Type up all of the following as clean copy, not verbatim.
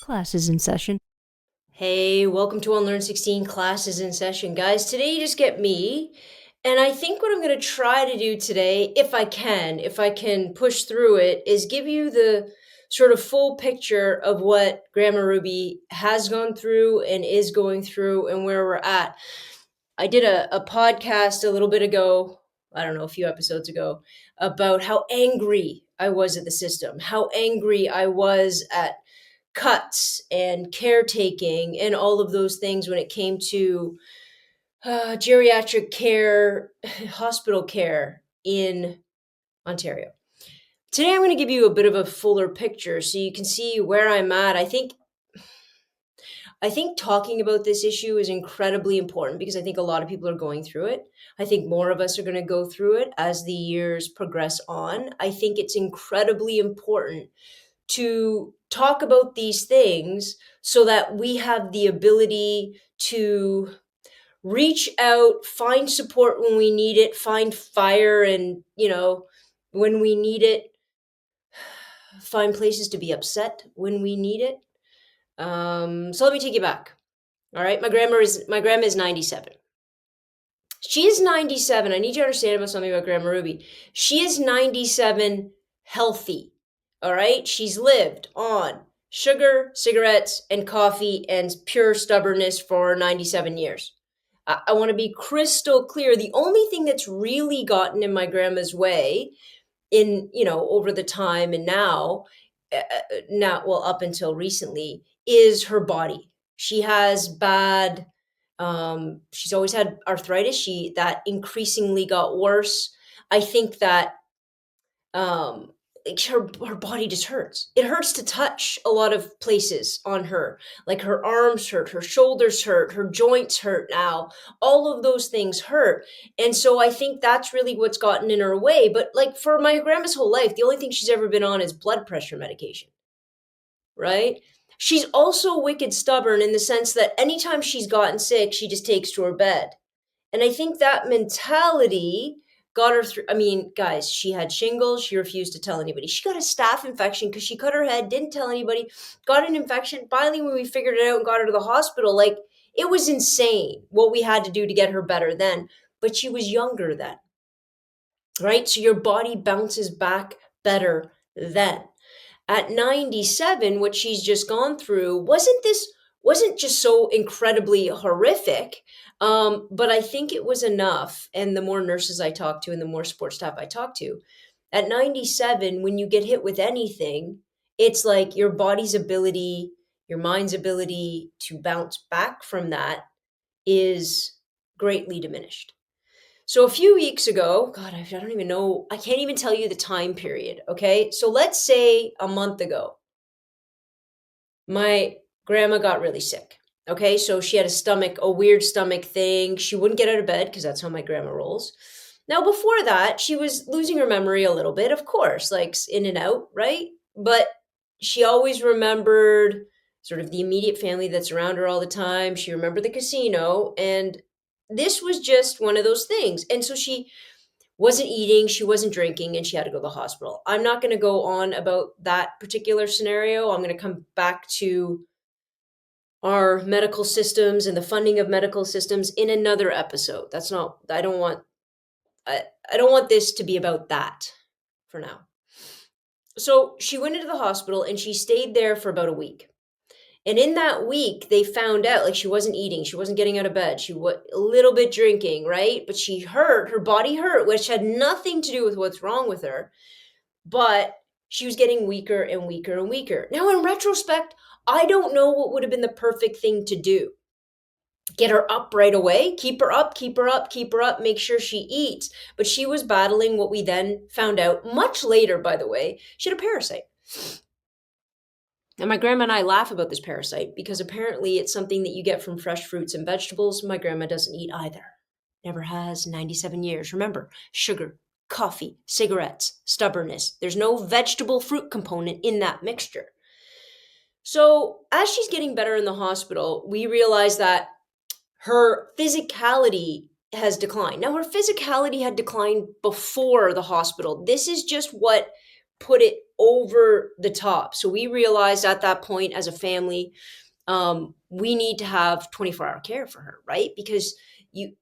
Classes in session. Hey, welcome to Unlearn 16 Classes in Session. Guys, today you just get me. And I think what I'm going to try to do today, if I can push through it, is give you the sort of full picture of what Grandma Ruby has gone through and is going through and where we're at. I did a podcast a little bit ago, I don't know, a few episodes ago, about how angry I was at the system, how angry I was at cuts and caretaking and all of those things when it came to geriatric care, hospital care in Ontario. Today, I'm going to give you a bit of a fuller picture so you can see where I'm at. I think talking about this issue is incredibly important because I think a lot of people are going through it. I think more of us are going to go through it as the years progress on. I think it's incredibly important to talk about these things so that we have the ability to reach out, find support when we need it, find fire and, when we need it, find places to be upset when we need it. So let me take you back. All right, my grandma is 97. She is 97. I need you to understand about something about Grandma Ruby. She is 97 healthy. All right? She's lived on sugar, cigarettes, and coffee and pure stubbornness for 97 years. I want to be crystal clear. The only thing that's really gotten in my grandma's way over the time and now, up until recently, is her body. She has she's always had arthritis. That increasingly got worse. I think that like her body just hurts. It hurts to touch a lot of places on her. Like her arms hurt, her shoulders hurt, her joints hurt now. All of those things hurt. And so I think that's really what's gotten in her way. But like for my grandma's whole life, the only thing she's ever been on is blood pressure medication, right? She's also wicked stubborn in the sense that anytime she's gotten sick, she just takes to her bed. And I think that mentality got her through. I mean, guys, she had shingles. She refused to tell anybody. She got a staph infection because she cut her head, didn't tell anybody, got an infection. Finally, when we figured it out and got her to the hospital, like it was insane what we had to do to get her better then. But she was younger then, right? So your body bounces back better then. At 97, what she's just gone through wasn't just so incredibly horrific, but I think it was enough. And the more nurses I talk to and the more support staff I talk to, at 97, when you get hit with anything, it's like your body's ability, your mind's ability to bounce back from that is greatly diminished. So a few weeks ago, God, I don't even know, I can't even tell you the time period. Okay. So let's say a month ago, my grandma got really sick. Okay. So she had a weird stomach thing. She wouldn't get out of bed because that's how my grandma rolls. Now, before that, she was losing her memory a little bit, of course, like in and out, right? But she always remembered sort of the immediate family that's around her all the time. She remembered the casino. And this was just one of those things. And so she wasn't eating, she wasn't drinking, and she had to go to the hospital. I'm not going to go on about that particular scenario. I'm going to come back to our medical systems and the funding of medical systems in another episode. That's not, I don't want this to be about that for now. So she went into the hospital and she stayed there for about a week. And in that week, they found out like she wasn't eating, she wasn't getting out of bed, she was a little bit drinking, right? But her body hurt, which had nothing to do with what's wrong with her. But she was getting weaker and weaker and weaker. Now, in retrospect, I don't know what would have been the perfect thing to do. Get her up right away, keep her up, keep her up, keep her up, make sure she eats. But she was battling what we then found out much later, by the way, she had a parasite. And my grandma and I laugh about this parasite because apparently it's something that you get from fresh fruits and vegetables. My grandma doesn't eat either. Never has, 97 years. Remember, sugar, coffee, cigarettes, stubbornness. There's no vegetable fruit component in that mixture. So as she's getting better in the hospital, we realize that her physicality has declined. Now, her physicality had declined before the hospital. This is just what put it over the top. So we realized at that point as a family, we need to have 24-hour care for her, right? Because you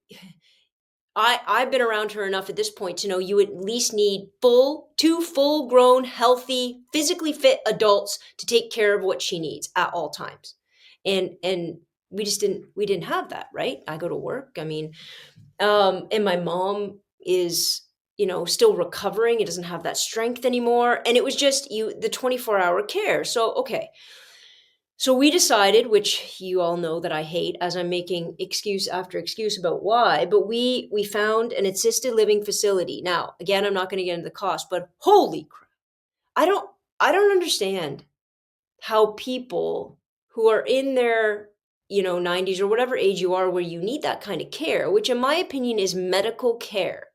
I've been around her enough at this point to know you at least need two full grown, healthy, physically fit adults to take care of what she needs at all times. And we didn't have that, right? I go to work. I mean, and my mom is, still recovering. It doesn't have that strength anymore. And it was just the 24-hour care. So, okay. So we decided, which you all know that I hate, as I'm making excuse after excuse about why, but we found an assisted living facility. Now, again, I'm not going to get into the cost, but holy crap. I don't I don't understand how people who are in their, 90s or whatever age you are where you need that kind of care, which in my opinion is medical care.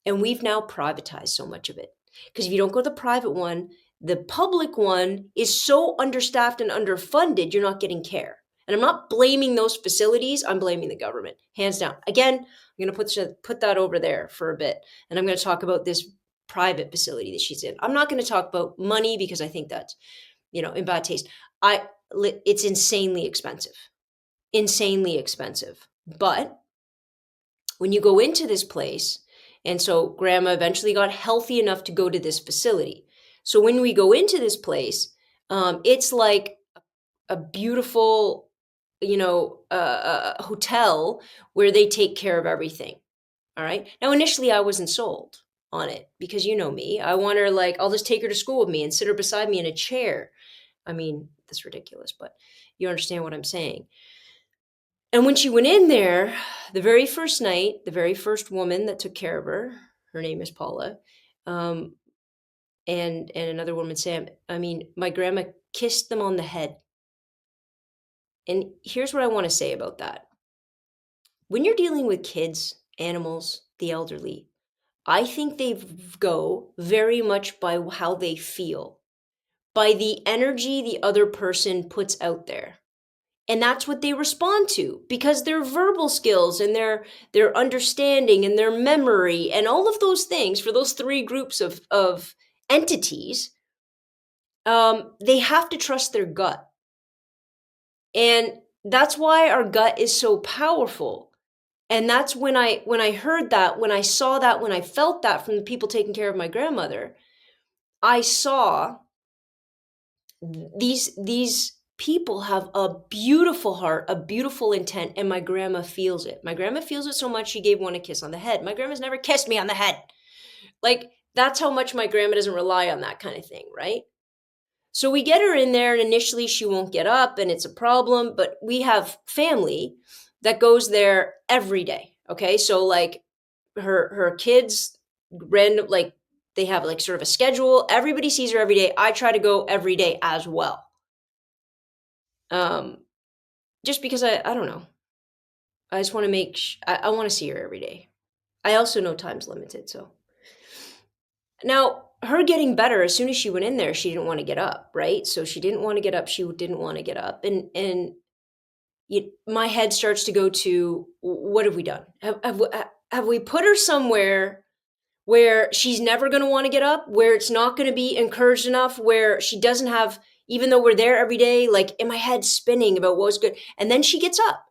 And we've now privatized so much of it. Because if you don't go to the private one, the public one is so understaffed and underfunded, you're not getting care. And I'm not blaming those facilities, I'm blaming the government, hands down. Again, I'm going to put that over there for a bit. And I'm going to talk about this private facility that she's in. I'm not going to talk about money because I think that's, in bad taste. It's insanely expensive. Insanely expensive. But when you go into this place, and so grandma eventually got healthy enough to go to this facility. So when we go into this place, it's like a beautiful, hotel where they take care of everything. All right. Now, initially, I wasn't sold on it because you know me. I want her I'll just take her to school with me and sit her beside me in a chair. I mean, that's ridiculous, but you understand what I'm saying. And when she went in there, the very first night, the very first woman that took care of her name is Paula, um, and another woman, Sam. I mean, my grandma kissed them on the head. And here's what I want to say about that. When you're dealing with kids, animals, the elderly, I think they go very much by how they feel, by the energy the other person puts out there. And that's what they respond to because their verbal skills and their understanding and their memory and all of those things for those three groups of entities, they have to trust their gut. And that's why our gut is so powerful. And that's when I heard that, when I saw that, when I felt that from the people taking care of my grandmother, I saw these people have a beautiful heart, a beautiful intent, and my grandma feels it. My grandma feels it so much she gave one a kiss on the head. My grandma's never kissed me on the head. That's how much my grandma doesn't rely on that kind of thing, right? So we get her in there, and initially she won't get up, and it's a problem, but we have family that goes there every day, okay? So her kids random they have sort of a schedule. Everybody sees her every day. I try to go every day as well. Just because I don't know. I just want to I want to see her every day. I also know time's limited, so. Now, her getting better, as soon as she went in there, she didn't want to get up, right? So she didn't want to get up. She didn't want to get up. And my head starts to go to, what have we done? Have we put her somewhere where she's never going to want to get up, where it's not going to be encouraged enough, where she doesn't have, even though we're there every day, in my head spinning about what was good. And then she gets up.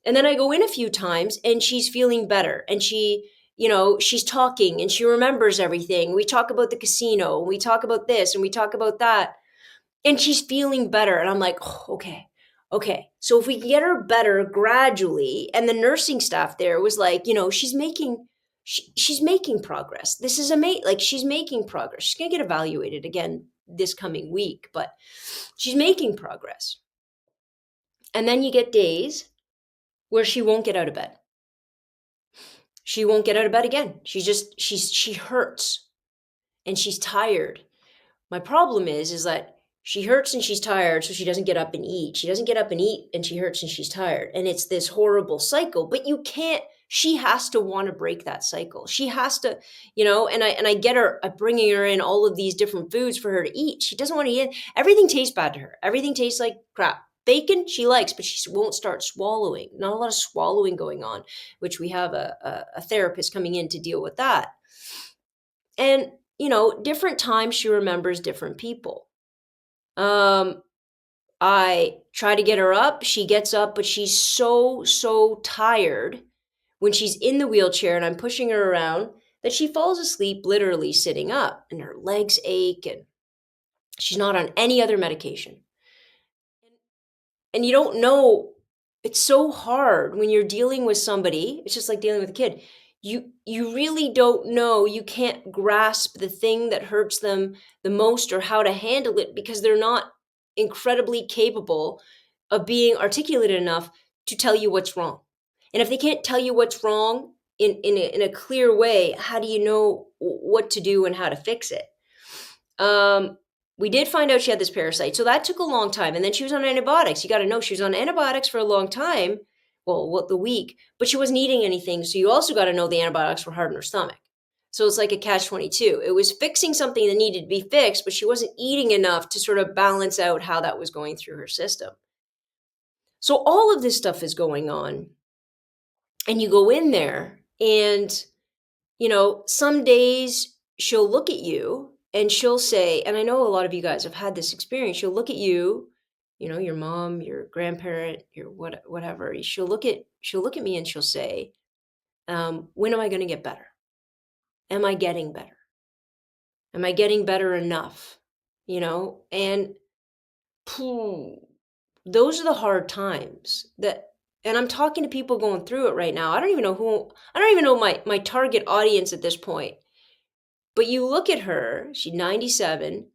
And then I go in a few times and she's feeling better. And she's talking and she remembers everything. We talk about the casino, and we talk about this and we talk about that. And she's feeling better. And I'm like, oh, okay. Okay. So if we can get her better gradually, and the nursing staff there was she's making progress. This is amazing. She's making progress. She's going to get evaluated again this coming week, but she's making progress. And then you get days where she won't get out of bed. She won't get out of bed again. She hurts and she's tired. My problem is that she hurts and she's tired, so she doesn't get up and eat. She doesn't get up and eat, and she hurts and she's tired. And it's this horrible cycle, but she has to want to break that cycle. She has to, and I get her, bringing her in all of these different foods for her to eat. She doesn't want to eat. Everything tastes bad to her. Everything tastes like crap. Bacon she likes, but she won't start swallowing. Not a lot of swallowing going on, which we have a therapist coming in to deal with that. And, different times she remembers different people. Um, I try to get her up. She gets up, but she's so, so tired when she's in the wheelchair and I'm pushing her around that she falls asleep literally sitting up and her legs ache and she's not on any other medication. And you don't know, it's so hard when you're dealing with somebody. It's just like dealing with a kid. You really don't know, you can't grasp the thing that hurts them the most or how to handle it because they're not incredibly capable of being articulate enough to tell you what's wrong. And if they can't tell you what's wrong in a clear way, how do you know what to do and how to fix it? We did find out she had this parasite. So that took a long time. And then she was on antibiotics. You got to know she was on antibiotics for a long time. Well, what the week, but she wasn't eating anything. So you also got to know the antibiotics were hard on her stomach. So it's like a catch-22. It was fixing something that needed to be fixed, but she wasn't eating enough to sort of balance out how that was going through her system. So all of this stuff is going on. And you go in there and, some days she'll look at you and she'll say, and I know a lot of you guys have had this experience, she'll look at you, your mom, your grandparent, your whatever. She'll look at me and she'll say, when am I going to get better? Am I getting better? Am I getting better enough? And those are the hard times and I'm talking to people going through it right now. I don't even know my target audience at this point. But you look at her, she's 97,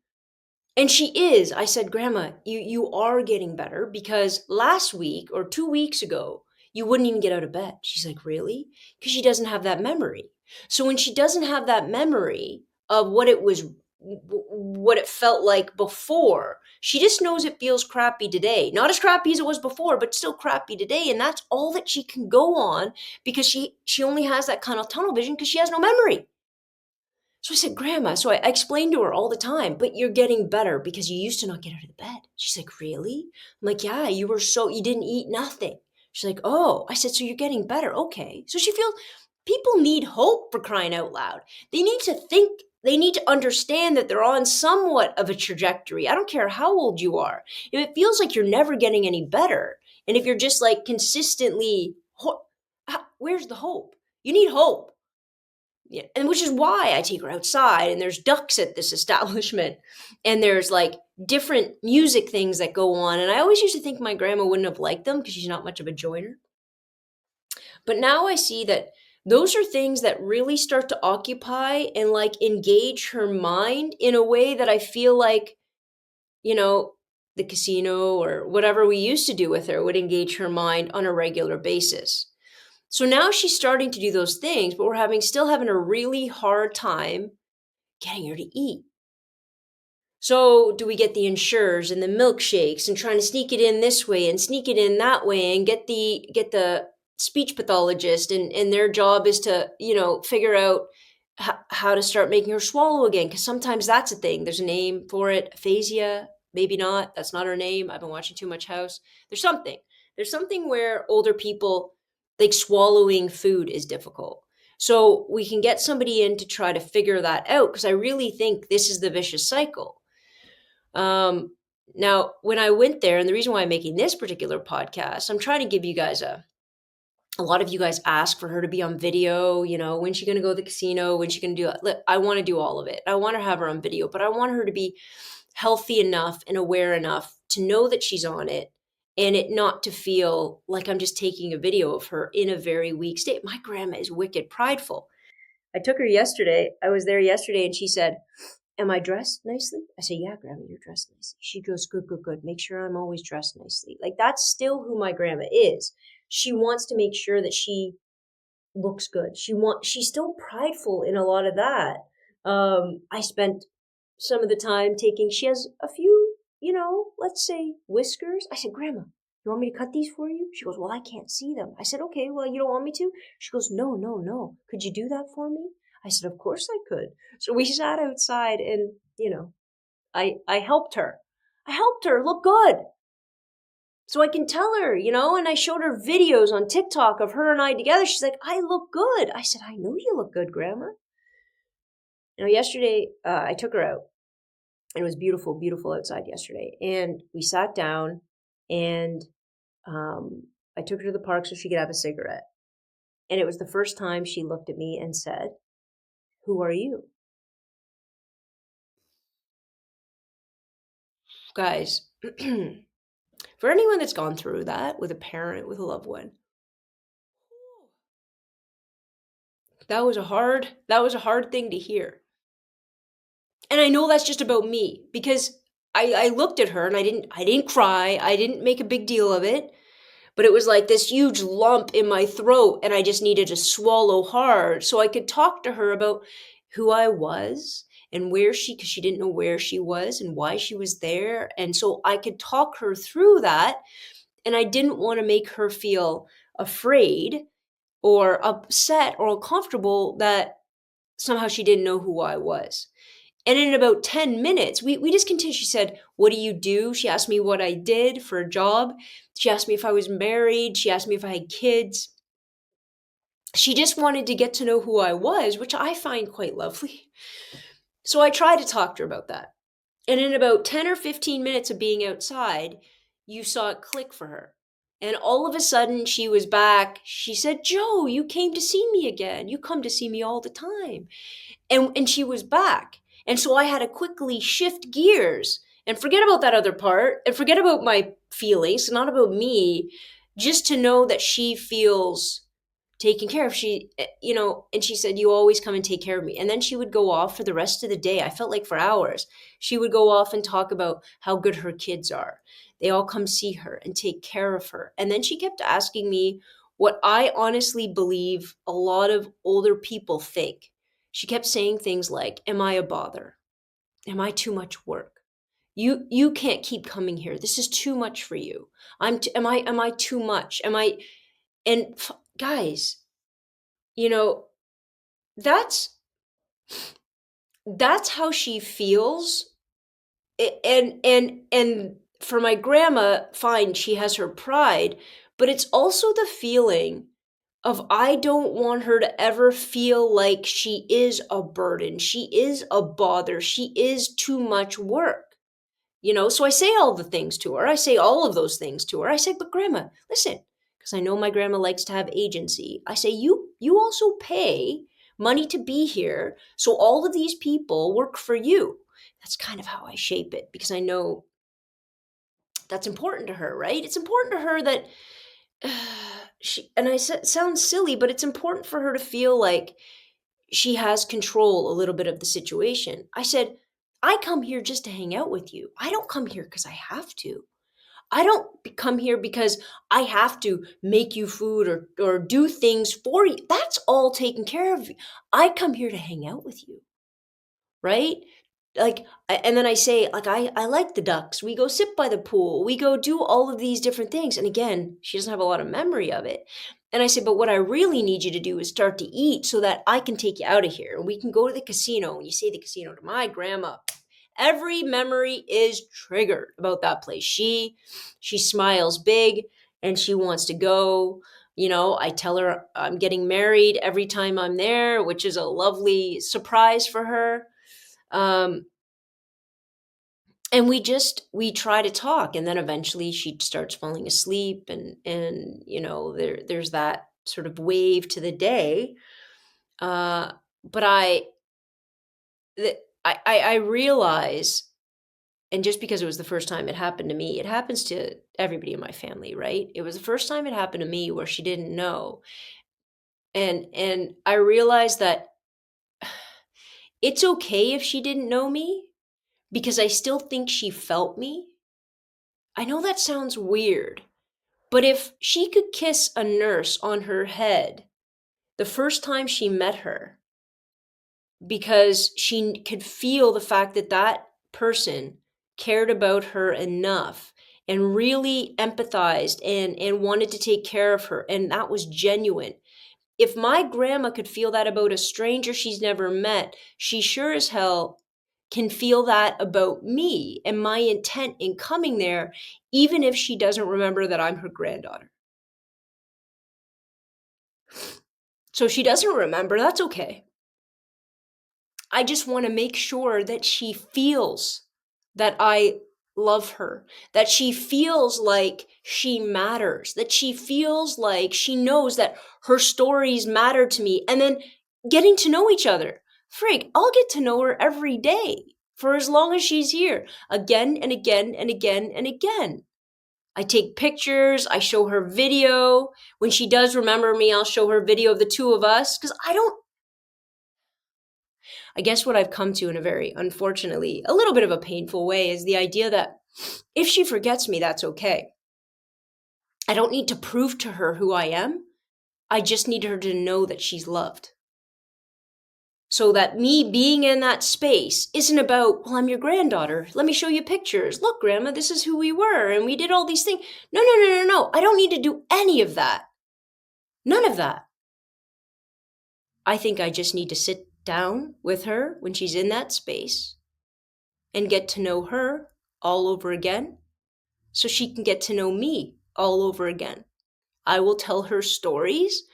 and she is. I said, Grandma, you are getting better because last week or 2 weeks ago, you wouldn't even get out of bed. She's like, really? Because she doesn't have that memory. So when she doesn't have that memory of what it felt like before, she just knows it feels crappy today. Not as crappy as it was before, but still crappy today. And that's all that she can go on because she only has that kind of tunnel vision because she has no memory. So I said, Grandma, so I explained to her all the time, but you're getting better because you used to not get out of the bed. She's like, really? I'm like, yeah, you didn't eat nothing. She's like, oh. I said, so you're getting better. Okay. So she feels people need hope, for crying out loud. They need to think, they need to understand that they're on somewhat of a trajectory. I don't care how old you are. If it feels like you're never getting any better, and if you're just like consistently, where's the hope? You need hope. Yeah, and which is why I take her outside and there's ducks at this establishment and there's like different music things that go on. And I always used to think my grandma wouldn't have liked them because she's not much of a joiner. But now I see that those are things that really start to occupy and like engage her mind in a way that I feel like, the casino or whatever we used to do with her would engage her mind on a regular basis. So now she's starting to do those things, but we're still having a really hard time getting her to eat. So do we get the insurers and the milkshakes and trying to sneak it in this way and sneak it in that way and get the speech pathologist and their job is to, figure out how to start making her swallow again. Because sometimes that's a thing. There's a name for it, aphasia, maybe not. That's not her name. I've been watching too much House. There's something where older people, like swallowing food is difficult. So we can get somebody in to try to figure that out because I really think this is the vicious cycle. Now, when I went there, and the reason why I'm making this particular podcast, I'm trying to give you guys a lot of you guys ask for her to be on video, when's she going to go to the casino? When's she going to do it? I want to do all of it. I want to have her on video, but I want her to be healthy enough and aware enough to know that she's on it and it not to feel like I'm just taking a video of her in a very weak state. My grandma is wicked prideful. I took her yesterday. I was there yesterday and she said, am I dressed nicely? I said, yeah, Grandma, you're dressed nicely. She goes, good, good, good. Make sure I'm always dressed nicely. Like that's still who my grandma is. She wants to make sure that she looks good. She's still prideful in a lot of that. I spent some of the time she has a few, let's say whiskers. I said, Grandma, you want me to cut these for you? She goes, well, I can't see them. I said, okay, well, you don't want me to? She goes, no, no, no. Could you do that for me? I said, of course I could. So we sat outside and, I helped her. I helped her look good. So I can tell her, and I showed her videos on TikTok of her and I together. She's like, I look good. I said, I know you look good, Grandma. Yesterday, I took her out. And it was beautiful, beautiful outside yesterday. And we sat down, and um, I took her to the park so she could have a cigarette. And it was the first time she looked at me and said, "Who are you?" Guys, for anyone that's gone through that with a parent, with a loved one, that was a hard thing to hear. And I know that's just about me because I looked at her and I didn't cry. I didn't make a big deal of it. But it was like this huge lump in my throat, and I just needed to swallow hard so I could talk to her about who I was and where because she didn't know where she was and why she was there. And so I could talk her through that. And I didn't want to make her feel afraid or upset or uncomfortable that somehow she didn't know who I was. And in about 10 minutes, we just continued. She said, "What do you do?" She asked me what I did for a job. She asked me if I was married. She asked me if I had kids. She just wanted to get to know who I was, which I find quite lovely. So I tried to talk to her about that. And in about 10 or 15 minutes of being outside, you saw it click for her. And all of a sudden, she was back. She said, "Joe, you came to see me again. You come to see me all the time." And she was back. And so I had to quickly shift gears and forget about that other part and forget about my feelings, not about me, just to know that she feels taken care of. And she said, "You always come and take care of me." And then she would go off for the rest of the day. I felt like for hours. She would go off and talk about how good her kids are. They all come see her and take care of her. And then she kept asking me what I honestly believe a lot of older people think. She kept saying things like, "Am I a bother? Am I too much work? You can't keep coming here. This is too much for you. Am I too much? Am I?" And guys, you know, that's that's how she feels. And for my grandma, fine, she has her pride, but it's also the feeling of I don't want her to ever feel like she is a burden. She is a bother. She is too much work. So I say all the things to her. I say all of those things to her. I say, "But grandma, listen," because I know my grandma likes to have agency. I say, you also pay money to be here, so all of these people work for you. That's kind of how I shape it because I know that's important to her, right? It's important to her that and I said sounds silly, but it's important for her to feel like she has control a little bit of the situation. I said, "I come here just to hang out with you. I don't come here because I have to. I don't come here because I have to make you food or do things for you. That's all taken care of. I come here to hang out with you." Right? And then I say, like, I like the ducks. We go sit by the pool. We go do all of these different things. And again, she doesn't have a lot of memory of it. And I said, "But what I really need you to do is start to eat so that I can take you out of here. And we can go to the casino." And you say the casino to my grandma. Every memory is triggered about that place. She smiles big and she wants to go. I tell her I'm getting married every time I'm there, which is a lovely surprise for her. Um, and we try to talk, and then eventually she starts falling asleep, and there's that sort of wave to the day. But I realize, and just because it was the first time it happened to me, it happens to everybody in my family, right? It was the first time it happened to me where she didn't know, and I realized that it's okay if she didn't know me because I still think she felt me. I know that sounds weird, but if she could kiss a nurse on her head the first time she met her because she could feel the fact that that person cared about her enough and really empathized and wanted to take care of her, and that was genuine. If my grandma could feel that about a stranger she's never met, she sure as hell can feel that about me and my intent in coming there, even if she doesn't remember that I'm her granddaughter. So if she doesn't remember, that's okay. I just want to make sure that she feels that I love her, that she feels like she matters, that she feels like she knows that her stories matter to me, and then getting to know each other. Frig, I'll get to know her every day for as long as she's here, again and again and again and again. I take pictures, I show her video. When she does remember me, I'll show her video of the two of us, because I guess what I've come to in a very, unfortunately, a little bit of a painful way is the idea that if she forgets me, that's okay. I don't need to prove to her who I am. I just need her to know that she's loved. So that me being in that space isn't about, well, I'm your granddaughter. Let me show you pictures. Look, Grandma, this is who we were, and we did all these things. No, no, no, no, no. I don't need to do any of that. None of that. I think I just need to sit down with her when she's in that space and get to know her all over again so she can get to know me all over again. I will tell her stories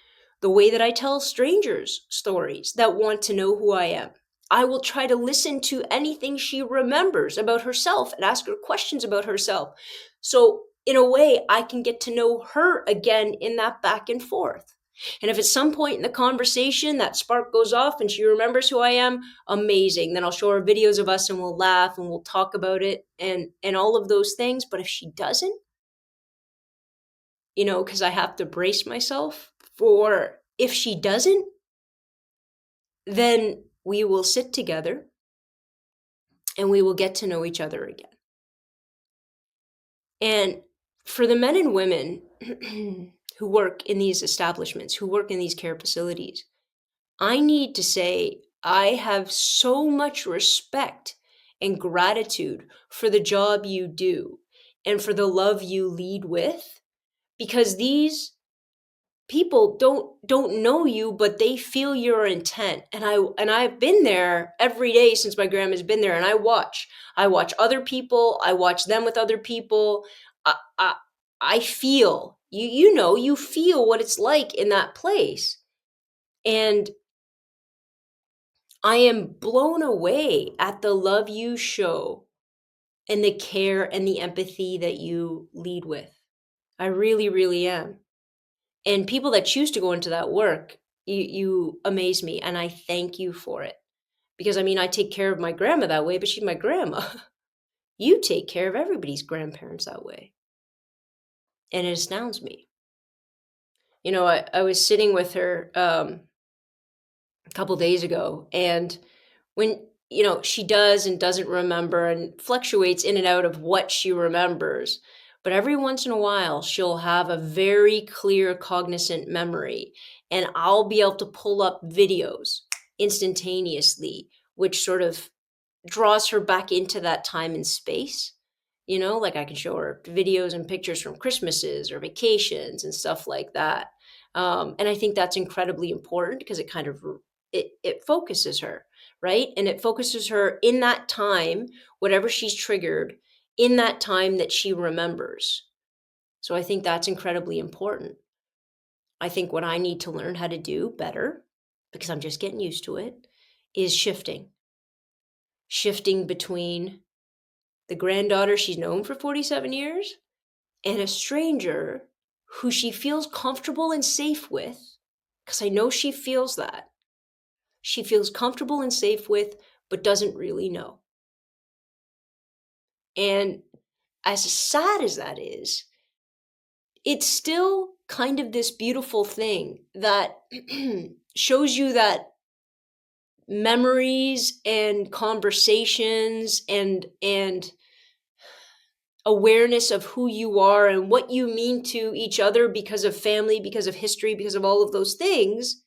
the way that I tell strangers stories that want to know who I am. I will try to listen to anything she remembers about herself and ask her questions about herself. So, in a way, I can get to know her again in that back and forth. And if at some point in the conversation that spark goes off and she remembers who I am, amazing. Then I'll show her videos of us and we'll laugh and we'll talk about it and all of those things. But if she doesn't, because I have to brace myself for if she doesn't, then we will sit together and we will get to know each other again. And for the men and women who work in these establishments, who work in these care facilities, I need to say I have so much respect and gratitude for the job you do and for the love you lead with, because these people don't know you, but they feel your intent. And I've been there every day since my grandma's been there, and I watch other people, I watch them with other people. I feel you feel what it's like in that place. And I am blown away at the love you show and the care and the empathy that you lead with. I really, really am. And people that choose to go into that work, you amaze me, and I thank you for it. Because I take care of my grandma that way, but she's my grandma. You take care of everybody's grandparents that way. And it astounds me. I was sitting with her a couple days ago, and when she does and doesn't remember and fluctuates in and out of what she remembers, but every once in a while she'll have a very clear cognizant memory, and I'll be able to pull up videos instantaneously, which sort of draws her back into that time and space. Like I can show her videos and pictures from Christmases or vacations and stuff like that. And I think that's incredibly important because it kind of it focuses her, right? And it focuses her in that time, whatever she's triggered, in that time that she remembers. So I think that's incredibly important. I think what I need to learn how to do better, because I'm just getting used to it, is shifting between the granddaughter she's known for 47 years and a stranger who she feels comfortable and safe with, because I know she feels that. She feels comfortable and safe with, but doesn't really know. And as sad as that is, it's still kind of this beautiful thing that shows you that memories and conversations and awareness of who you are and what you mean to each other because of family, because of history, because of all of those things,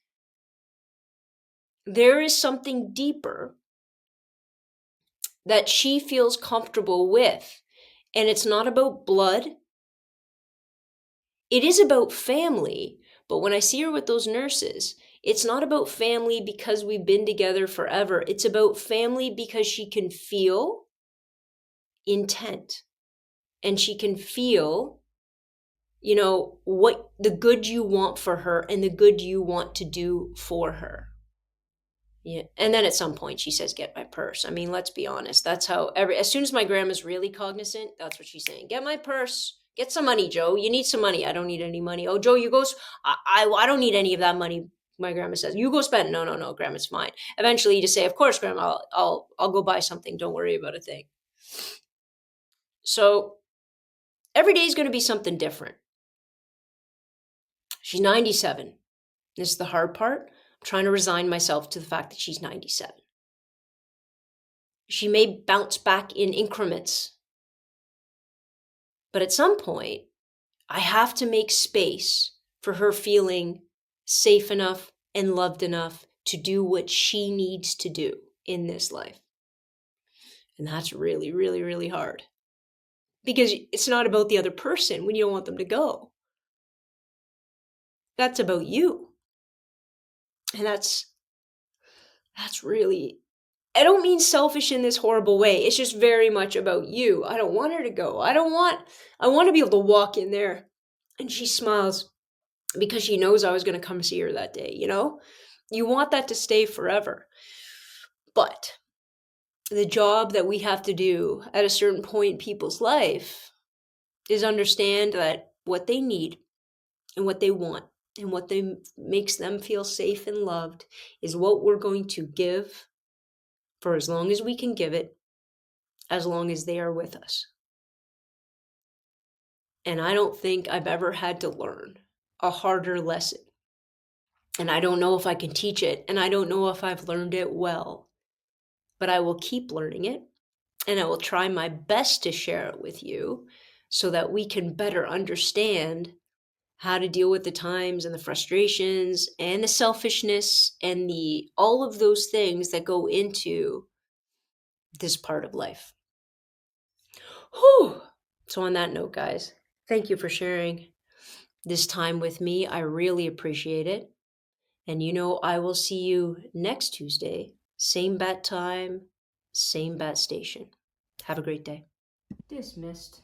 there is something deeper that she feels comfortable with. And it's not about blood. It is about family. But when I see her with those nurses, it's not about family because we've been together forever. It's about family because she can feel intent. And she can feel, what the good you want for her and the good you want to do for her. Yeah. And then at some point she says, "Get my purse." I mean, let's be honest. That's how as soon as my grandma's really cognizant, that's what she's saying. "Get my purse. Get some money, Joe. You need some money." "I don't need any money." "Oh, Joe, you go. I don't need any of that money." My grandma says, "You go spend." "No, no, no, grandma's fine." Eventually you just say, "Of course, grandma, I'll go buy something. Don't worry about a thing." So every day is going to be something different. She's 97. This is the hard part. I'm trying to resign myself to the fact that she's 97. She may bounce back in increments, but at some point, I have to make space for her feeling safe enough and loved enough to do what she needs to do in this life. And that's really, really, really hard because it's not about the other person when you don't want them to go. That's about you. And that's really, I don't mean selfish in this horrible way. It's just very much about you. I don't want her to go. I want to be able to walk in there and she smiles because she knows I was going to come see her that day, you know? You want that to stay forever. But the job that we have to do at a certain point in people's life is understand that what they need and what they want and what makes them feel safe and loved is what we're going to give for as long as we can give it, as long as they are with us. And I don't think I've ever had to learn a harder lesson. And I don't know if I can teach it, and I don't know if I've learned it well, but I will keep learning it, and I will try my best to share it with you so that we can better understand how to deal with the times and the frustrations and the selfishness and the all of those things that go into this part of life. Whew. So on that note, guys, thank you for sharing this time with me. I really appreciate it. And I will see you next Tuesday, same bat time, same bat station. Have a great day. Dismissed.